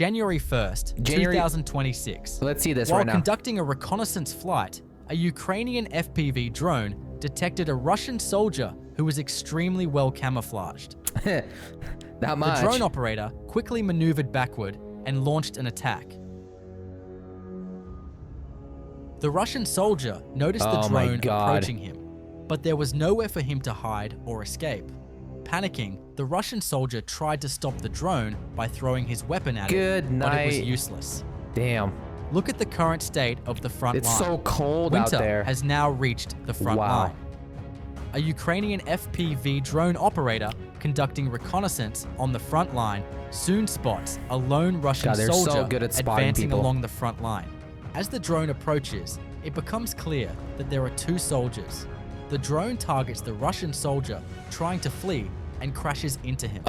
January 1st, 2026. Let's see this While right now. conducting a reconnaissance flight, a Ukrainian FPV drone detected a Russian soldier who was extremely well camouflaged. Not much. The drone operator quickly maneuvered backward and launched an attack. The Russian soldier noticed the drone approaching him, but there was nowhere for him to hide or escape. Panicking, the Russian soldier tried to stop the drone by throwing his weapon at it, but it was useless. Damn. Look at the current state of the front line. It's so cold Winter out there. has now reached the front line. A Ukrainian FPV drone operator conducting reconnaissance on the front line soon spots a lone Russian soldier advancing along the front line. As the drone approaches, it becomes clear that there are two soldiers. The drone targets the Russian soldier trying to flee and crashes into him.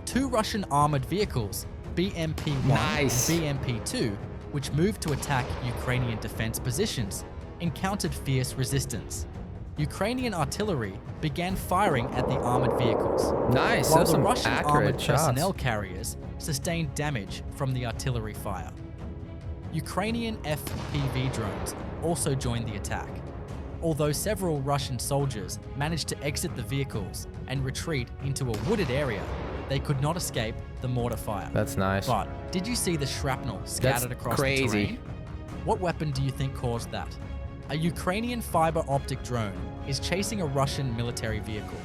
Two Russian armored vehicles, BMP-1 and BMP-2, which moved to attack Ukrainian defense positions, encountered fierce resistance. Ukrainian artillery began firing at the armored vehicles. While the Russian armored personnel carriers sustained damage from the artillery fire. Ukrainian FPV drones also joined the attack. Although several Russian soldiers managed to exit the vehicles and retreat into a wooded area, they could not escape the mortar fire. That's nice. But did you see the shrapnel scattered across the terrain? What weapon do you think caused that? A Ukrainian fiber optic drone is chasing a Russian military vehicle.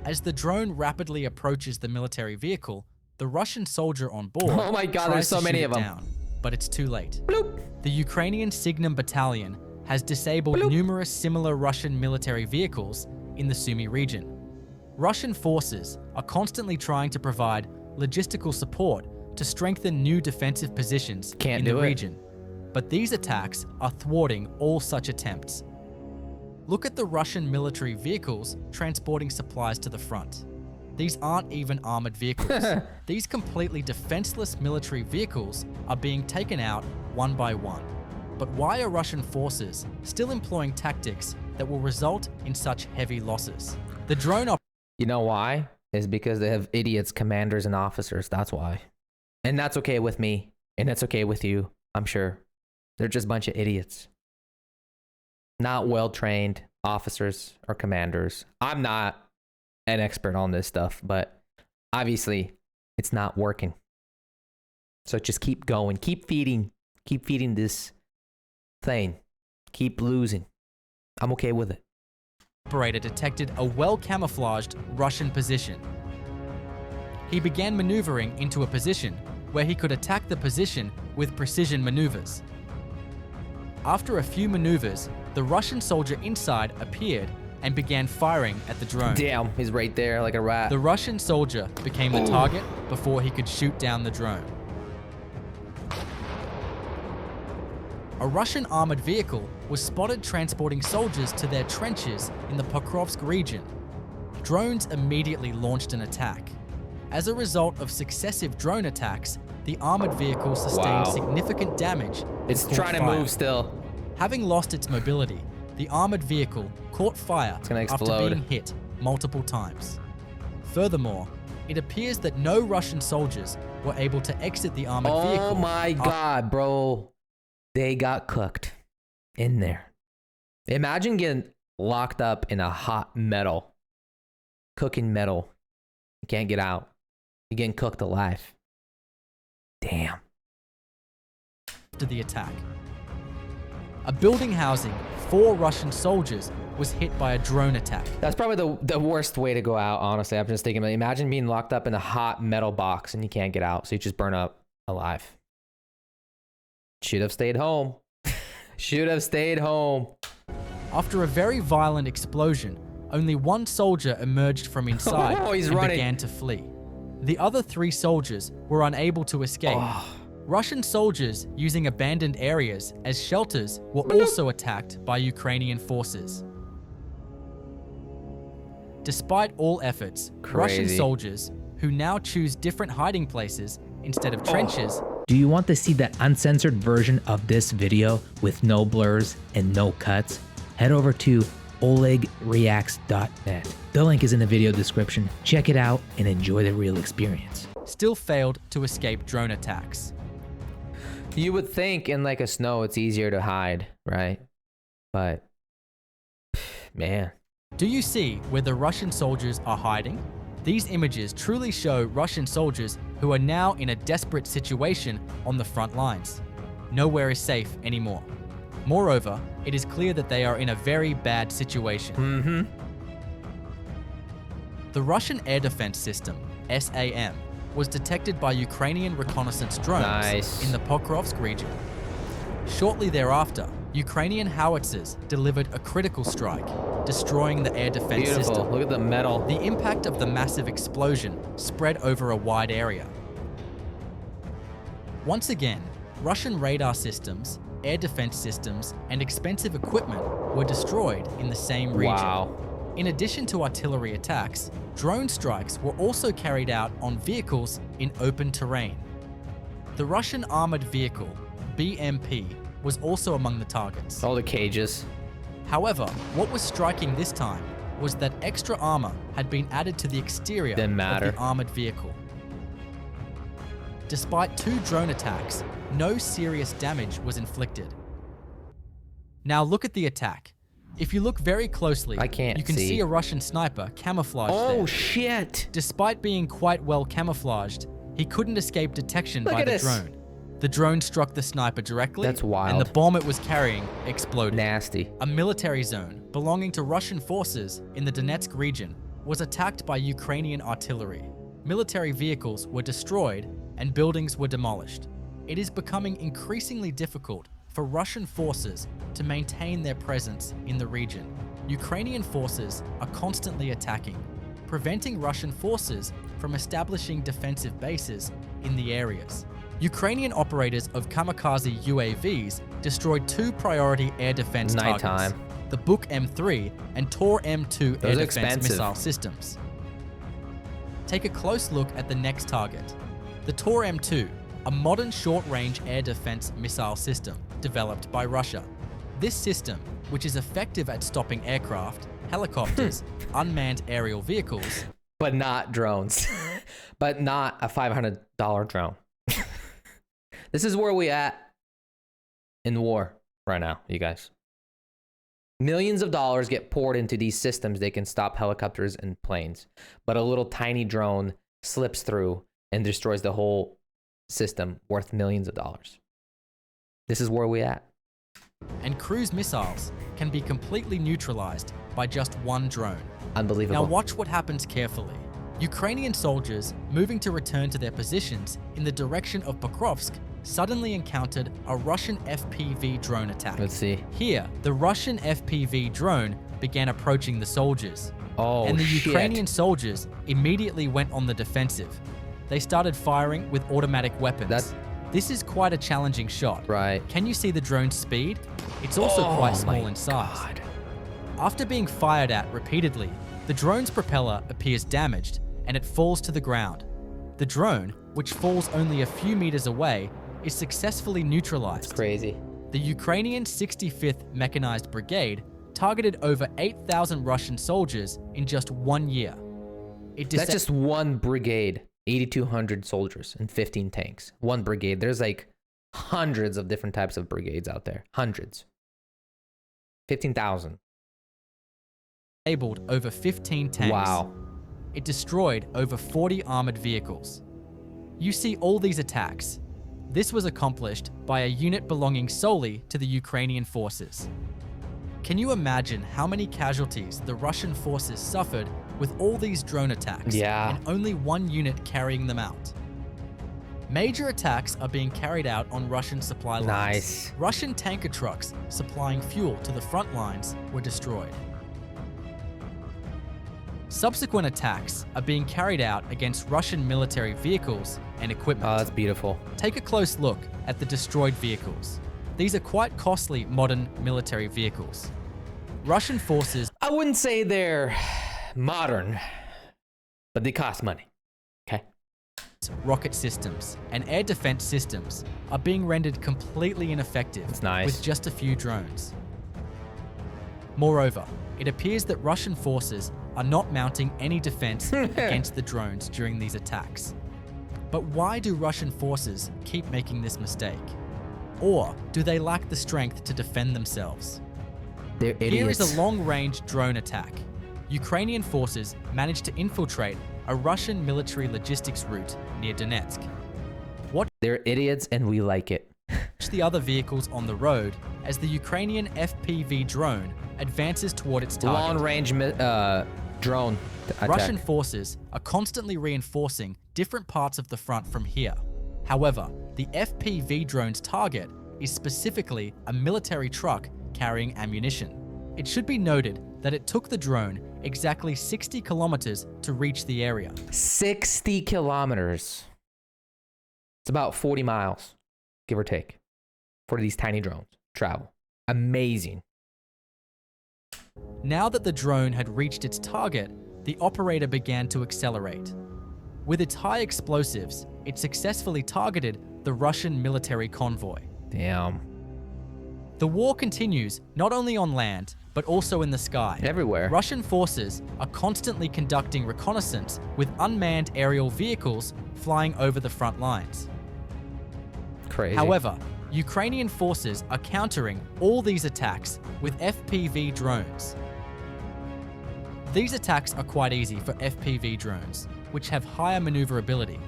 As the drone rapidly approaches the military vehicle, the Russian soldier on board there's so many of them. down, but it's too late. The Ukrainian Signum Battalion has disabled numerous similar Russian military vehicles in the Sumy region. Russian forces are constantly trying to provide logistical support to strengthen new defensive positions in the region. But these attacks are thwarting all such attempts. Look at the Russian military vehicles transporting supplies to the front. These aren't even armored vehicles. These completely defenseless military vehicles are being taken out one by one. But why are Russian forces still employing tactics that will result in such heavy losses? The drone You know why? Is because they have idiots, commanders, and officers. That's why. And that's okay with me. And that's okay with you, I'm sure. They're just a bunch of idiots. Not well-trained officers or commanders. I'm not an expert on this stuff, but obviously it's not working. So just keep going. Keep feeding this thing. Keep losing. I'm okay with it. Operator detected a well-camouflaged Russian position. He began maneuvering into a position where he could attack the position with precision maneuvers. After a few maneuvers, the Russian soldier inside appeared and began firing at the drone. Damn, he's right there like a rat. The Russian soldier became the target before he could shoot down the drone. A Russian armored vehicle was spotted transporting soldiers to their trenches in the Pokrovsk region. Drones immediately launched an attack. As a result of successive drone attacks, the armored vehicle sustained significant damage. It's trying to move still. Having lost its mobility, the armored vehicle caught fire after being hit multiple times. Furthermore, it appears that no Russian soldiers were able to exit the armored vehicle. Oh my God, bro. They got cooked in there. Imagine getting locked up in a hot metal, cooking metal. You can't get out. You're getting cooked alive. Damn. After the attack, a building housing 4 Russian soldiers was hit by a drone attack. That's probably the worst way to go out, honestly. I'm just thinking, imagine being locked up in a hot metal box and you can't get out, so you just burn up alive. Should have stayed home. Should have stayed home. After a very violent explosion, only one soldier emerged from inside and began to flee. The other 3 soldiers were unable to escape. Russian soldiers using abandoned areas as shelters were also attacked by Ukrainian forces. Despite all efforts, Russian soldiers, who now choose different hiding places instead of trenches. Do you want to see the uncensored version of this video with no blurs and no cuts? Head over to olegreacts.net. The link is in the video description. Check it out and enjoy the real experience. still failed to escape drone attacks. You would think in like a snow it's easier to hide, right? But man. Do you see where the Russian soldiers are hiding? These images truly show Russian soldiers who are now in a desperate situation on the front lines. Nowhere is safe anymore. Moreover, it is clear that they are in a very bad situation. The Russian air defense system, SAM, was detected by Ukrainian reconnaissance drones in the Pokrovsk region. Shortly thereafter, Ukrainian howitzers delivered a critical strike, destroying the air defense system. Look at the metal. The impact of the massive explosion spread over a wide area. Once again, Russian radar systems, air defense systems, and expensive equipment were destroyed in the same region. Wow. In addition to artillery attacks, drone strikes were also carried out on vehicles in open terrain. The Russian armored vehicle, BMP, was also among the targets. All the cages. However, what was striking this time was that extra armor had been added to the exterior of the armored vehicle. Despite 2 drone attacks, no serious damage was inflicted. Now look at the attack. If you look very closely, you can see a Russian sniper camouflaged there. Oh shit! Despite being quite well camouflaged, he couldn't escape detection by the drone. The drone struck the sniper directly, That's wild. and the bomb it was carrying exploded. Nasty. A military zone belonging to Russian forces in the Donetsk region was attacked by Ukrainian artillery. Military vehicles were destroyed and buildings were demolished. It is becoming increasingly difficult for Russian forces to maintain their presence in the region. Ukrainian forces are constantly attacking, preventing Russian forces from establishing defensive bases in the areas. Ukrainian operators of kamikaze UAVs destroyed 2 priority air defense targets, the Buk M3 and Tor M2 air defense missile systems. Take a close look at the next target, the Tor M2, a modern short-range air defense missile system developed by Russia. This system, which is effective at stopping aircraft, helicopters, unmanned aerial vehicles, but not drones, but not a $500 drone. This is where we at in war right now, you guys. Millions of dollars get poured into these systems. They can stop helicopters and planes, but a little tiny drone slips through and destroys the whole system worth millions of dollars. This is where we at. And cruise missiles can be completely neutralized by just 1 drone. Unbelievable. Now watch what happens carefully. Ukrainian soldiers moving to return to their positions in the direction of Pokrovsk suddenly encountered a Russian FPV drone attack. Let's see. Here, the Russian FPV drone began approaching the soldiers. And the Ukrainian soldiers immediately went on the defensive. They started firing with automatic weapons. This is quite a challenging shot. Right. Can you see the drone's speed? It's also quite small in size. After being fired at repeatedly, the drone's propeller appears damaged and it falls to the ground. The drone, which falls only a few meters away, is successfully neutralized. Crazy. The Ukrainian 65th Mechanized Brigade targeted over 8,000 Russian soldiers in just 1 year. That's just one brigade, 8,200 soldiers and 15 tanks. One brigade. There's like hundreds of different types of brigades out there. Hundreds. 15,000. Disabled over 15 tanks. Wow. It destroyed over 40 armored vehicles. You see all these attacks. This was accomplished by a unit belonging solely to the Ukrainian forces. Can you imagine how many casualties the Russian forces suffered with all these drone attacks and only 1 unit carrying them out? Major attacks are being carried out on Russian supply lines. Russian tanker trucks supplying fuel to the front lines were destroyed. Subsequent attacks are being carried out against Russian military vehicles and equipment. Oh, that's beautiful. Take a close look at the destroyed vehicles. These are quite costly modern military vehicles. Russian forces... I wouldn't say they're modern, but they cost money. Okay. Rocket systems and air defense systems are being rendered completely ineffective with just a few drones. Moreover, it appears that Russian forces are not mounting any defense against the drones during these attacks. But why do Russian forces keep making this mistake? Or do they lack the strength to defend themselves? They're idiots. Here is a long-range drone attack. Ukrainian forces managed to infiltrate a Russian military logistics route near Donetsk. They're idiots and we like it. Watch the other vehicles on the road as the Ukrainian FPV drone advances toward its target. Long-range drone attack. Russian forces are constantly reinforcing different parts of the front from here. However, the FPV drone's target is specifically a military truck carrying ammunition. It should be noted that it took the drone exactly 60 kilometers to reach the area. 60 kilometers. It's about 40 miles, give or take, for these tiny drones travel. Amazing. Now that the drone had reached its target, the operator began to accelerate. With its high explosives, it successfully targeted the Russian military convoy. Damn. The war continues not only on land, but also in the sky. Everywhere. Russian forces are constantly conducting reconnaissance with unmanned aerial vehicles flying over the front lines. Crazy. However, Ukrainian forces are countering all these attacks with FPV drones. These attacks are quite easy for FPV drones, which have higher maneuverability.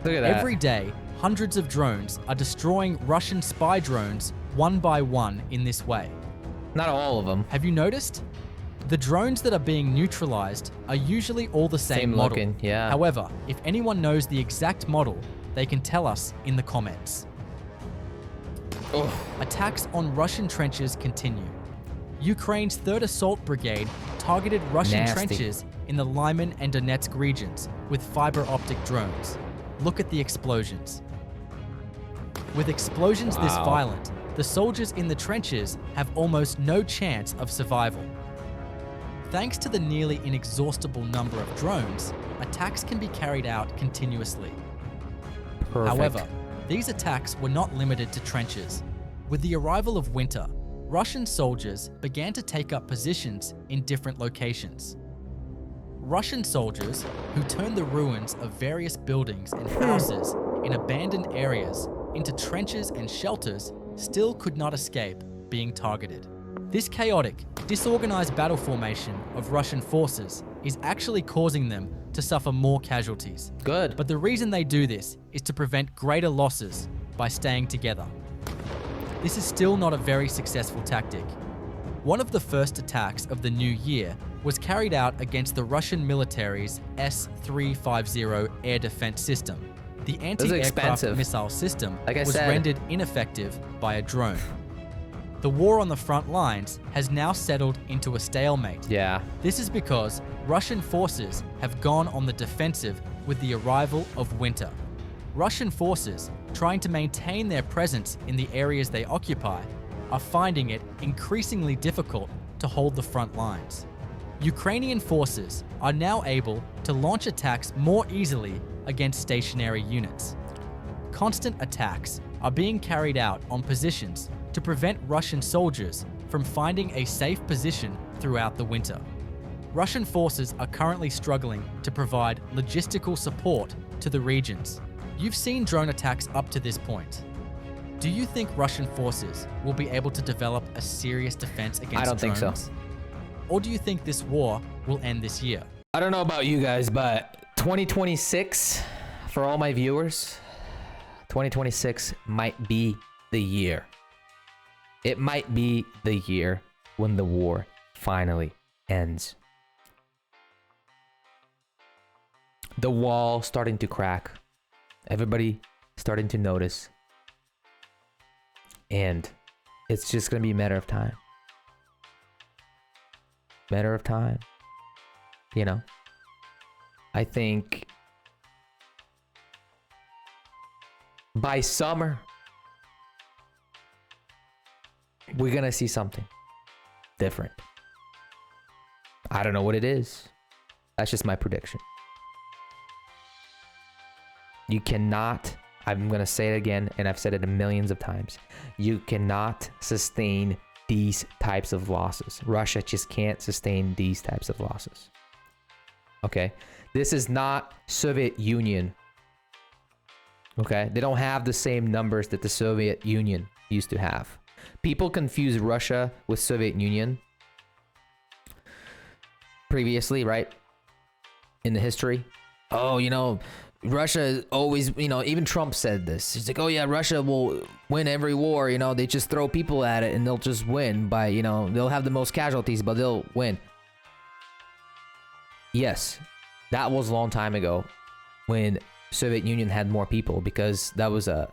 Look at that. Every day, hundreds of drones are destroying Russian spy drones one by one in this way. Not all of them. Have you noticed? The drones that are being neutralized are usually all the same model. Looking, yeah. However, if anyone knows the exact model, they can tell us in the comments. Oh. Attacks on Russian trenches continue. Ukraine's 3rd Assault Brigade targeted Russian trenches in the Lyman and Donetsk regions with fiber optic drones. Look at the explosions. With explosions this violent, the soldiers in the trenches have almost no chance of survival. Thanks to the nearly inexhaustible number of drones, attacks can be carried out continuously. Perfect. However, these attacks were not limited to trenches. With the arrival of winter, Russian soldiers began to take up positions in different locations. Russian soldiers, who turned the ruins of various buildings and houses in abandoned areas into trenches and shelters, still could not escape being targeted. This chaotic, disorganized battle formation of Russian forces is actually causing them to suffer more casualties. Good. But the reason they do this is to prevent greater losses by staying together. This is still not a very successful tactic. One of the first attacks of the new year was carried out against the Russian military's S-350 air defense system. The anti-aircraft missile system was rendered ineffective by a drone. The war on the front lines has now settled into a stalemate. Yeah. This is because Russian forces have gone on the defensive with the arrival of winter. Russian forces, trying to maintain their presence in the areas they occupy, are finding it increasingly difficult to hold the front lines. Ukrainian forces are now able to launch attacks more easily against stationary units. Constant attacks are being carried out on positions to prevent Russian soldiers from finding a safe position throughout the winter. Russian forces are currently struggling to provide logistical support to the regions. You've seen drone attacks up to this point. Do you think Russian forces will be able to develop a serious defense against drones? I don't think so. Or do you think this war will end this year? I don't know about you guys, but 2026, for all my viewers, 2026 might be the year. It might be the year when the war finally ends. The wall starting to crack. Everybody starting to notice. And it's just going to be a matter of time. Matter of time. You know? I think by summer, we're going to see something different. I don't know what it is. That's just my prediction. You cannot, I'm going to say it again, and I've said it millions of times. You cannot sustain these types of losses. Russia just can't sustain these types of losses. Okay, this is not Soviet Union. Okay, they don't have the same numbers that the Soviet Union used to have. People confuse Russia with Soviet Union previously, right? In the history. Oh, you know, Russia always, you know, even Trump said this. He's like, oh yeah, Russia will win every war. You know, they just throw people at it and they'll just win by, you know, they'll have the most casualties, but they'll win. Yes, that was a long time ago when Soviet Union had more people, because that was a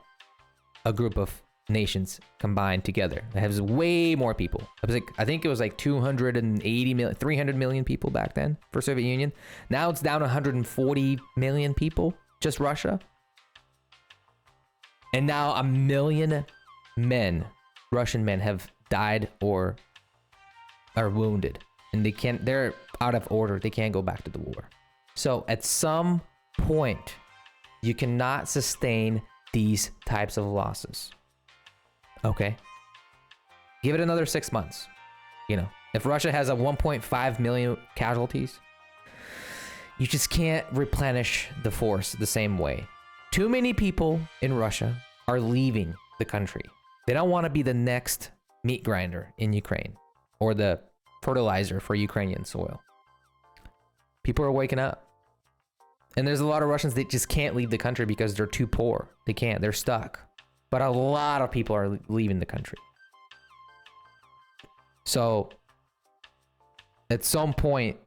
group of nations combined together. It has way more people. It was like, I think it was like 280 million, 300 million people back then for Soviet Union. Now it's down to 140 million people, just Russia. And now 1 million men, Russian men, have died or are wounded. And they're out of order. They can't go back to the war. So at some point, you cannot sustain these types of losses. Okay? Give it another 6 months. You know, if Russia has a 1.5 million casualties, you just can't replenish the force the same way. Too many people in Russia are leaving the country. They don't want to be the next meat grinder in Ukraine or the fertilizer for Ukrainian soil. People are waking up. And there's a lot of Russians that just can't leave the country because they're too poor. They can't. They're stuck. But a lot of people are leaving the country. So, at some point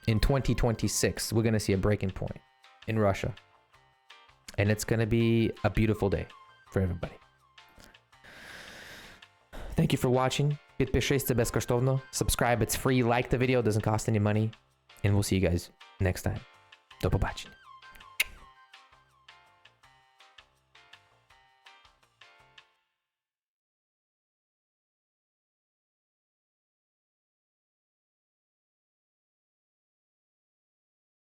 in 2026, we're going to see a breaking point in Russia. And it's going to be a beautiful day for everybody. Thank you for watching. Підпишіться безкоштовно. Subscribe, it's free. Like the video, it doesn't cost any money. And we'll see you guys next time. До побачення.